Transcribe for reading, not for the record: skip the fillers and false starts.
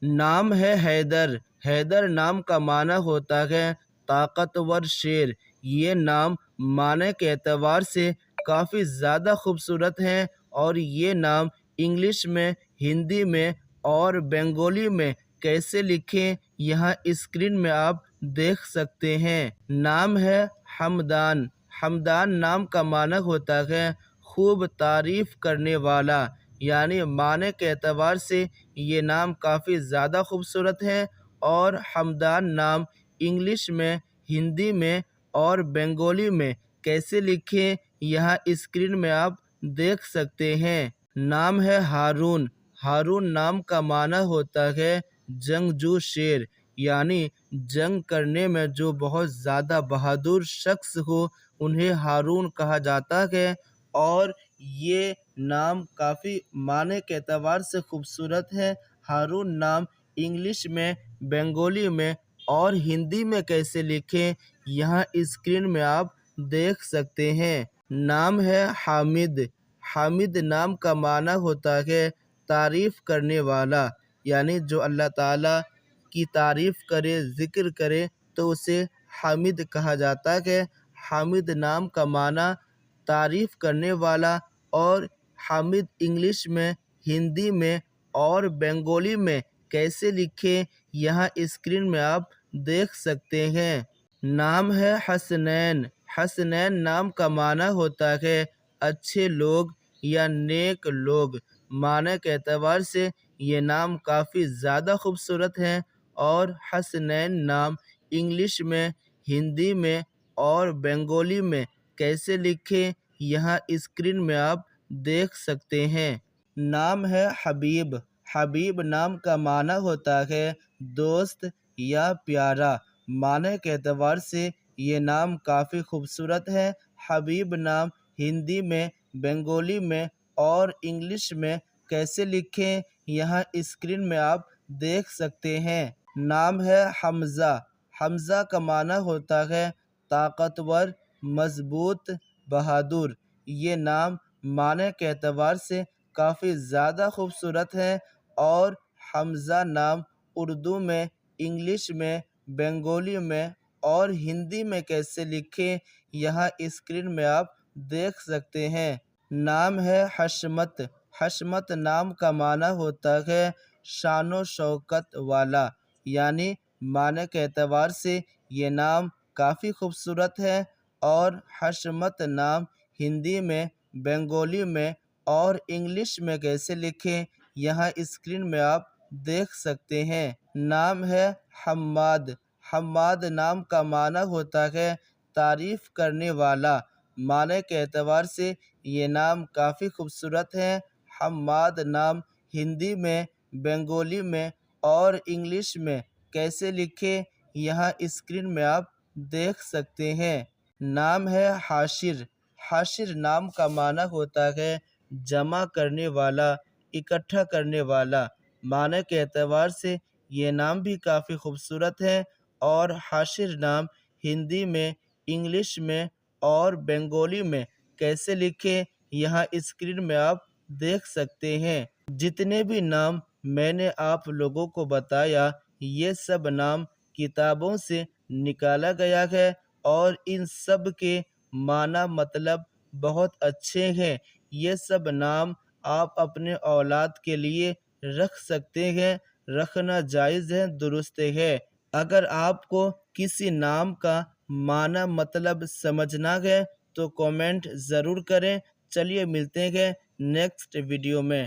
نام ہے حیدر۔ حیدر نام کا معنی ہوتا ہے طاقتور شیر۔ یہ نام معنی کے اعتبار سے کافی زیادہ خوبصورت ہے اور یہ نام انگلش میں، ہندی میں اور بنگالی میں کیسے لکھیں یہاں اسکرین میں آپ دیکھ سکتے ہیں۔ نام ہے حمدان۔ حمدان نام کا معنی ہوتا ہے خوب تعریف کرنے والا، یعنی معنی کے اعتبار سے یہ نام کافی زیادہ خوبصورت ہے اور حمدان نام انگلش میں، ہندی میں اور بنگالی میں کیسے لکھیں یہاں اسکرین میں آپ دیکھ سکتے ہیں۔ نام ہے ہارون۔ ہارون نام کا معنی ہوتا ہے جنگجو شیر، یعنی جنگ کرنے میں جو بہت زیادہ بہادر شخص ہو انہیں ہارون کہا جاتا ہے اور یہ نام کافی معنی کے اعتبار سے خوبصورت ہے۔ ہارون نام انگلش میں، بنگالی میں اور ہندی میں کیسے لکھیں یہاں اسکرین میں آپ دیکھ سکتے ہیں۔ نام ہے حامد۔ حامد نام کا معنی ہوتا ہے تعریف کرنے والا، یعنی جو اللہ تعالیٰ کی تعریف کرے، ذکر کرے تو اسے حامد کہا جاتا ہے۔ حامد نام کا معنی تعریف کرنے والا اور حامد انگلش میں، ہندی میں اور بنگالی میں کیسے لکھیں یہاں اسکرین میں آپ دیکھ سکتے ہیں۔ نام ہے حسنین۔ حسنین نام کا معنی ہوتا ہے اچھے لوگ یا نیک لوگ۔ معنی کے اعتبار سے یہ نام کافی زیادہ خوبصورت ہے اور حسنین نام انگلش میں، ہندی میں اور بنگالی میں کیسے لکھیں یہاں اسکرین میں آپ دیکھ سکتے ہیں۔ نام ہے حبیب۔ حبیب نام کا معنی ہوتا ہے دوست یا پیارا۔ معنی کے اعتبار سے یہ نام کافی خوبصورت ہے۔ حبیب نام ہندی میں، بنگالی میں اور انگلش میں کیسے لکھیں یہاں اسکرین میں آپ دیکھ سکتے ہیں۔ نام ہے حمزہ۔ حمزہ کا معنی ہوتا ہے طاقتور، مضبوط، بہادر۔ یہ نام معنی کے اعتبار سے کافی زیادہ خوبصورت ہے اور حمزہ نام اردو میں، انگلش میں، بنگالی میں اور ہندی میں کیسے لکھیں یہاں اسکرین میں آپ دیکھ سکتے ہیں۔ نام ہے حشمت۔ حشمت نام کا معنی ہوتا ہے شان و شوکت والا، یعنی معنی کے اعتبار سے یہ نام کافی خوبصورت ہے اور حشمت نام ہندی میں، بنگالی میں اور انگلش میں کیسے لکھیں یہاں اسکرین میں آپ دیکھ سکتے ہیں۔ نام ہے حماد۔ حماد نام کا معنی ہوتا ہے تعریف کرنے والا۔ معنی کے اعتبار سے یہ نام کافی خوبصورت ہے۔ حماد نام ہندی میں، بنگالی میں اور انگلش میں کیسے لکھیں یہاں اسکرین میں آپ دیکھ سکتے ہیں۔ نام ہے حاشر۔ حاشر نام کا معنی ہوتا ہے جمع کرنے والا، اکٹھا کرنے والا۔ معنی کے اعتبار سے یہ نام بھی کافی خوبصورت ہے اور حاشر نام ہندی میں، انگلش میں اور بنگالی میں کیسے لکھیں یہاں اسکرین میں آپ دیکھ سکتے ہیں۔ جتنے بھی نام میں نے آپ لوگوں کو بتایا یہ سب نام کتابوں سے نکالا گیا ہے اور ان سب کے معنی مطلب بہت اچھے ہیں۔ یہ سب نام آپ اپنے اولاد کے لیے رکھ سکتے ہیں، رکھنا جائز ہے، درست ہے۔ اگر آپ کو کسی نام کا معنی مطلب سمجھنا ہے تو کامنٹ ضرور کریں۔ چلیے ملتے ہیں نیکسٹ ویڈیو میں۔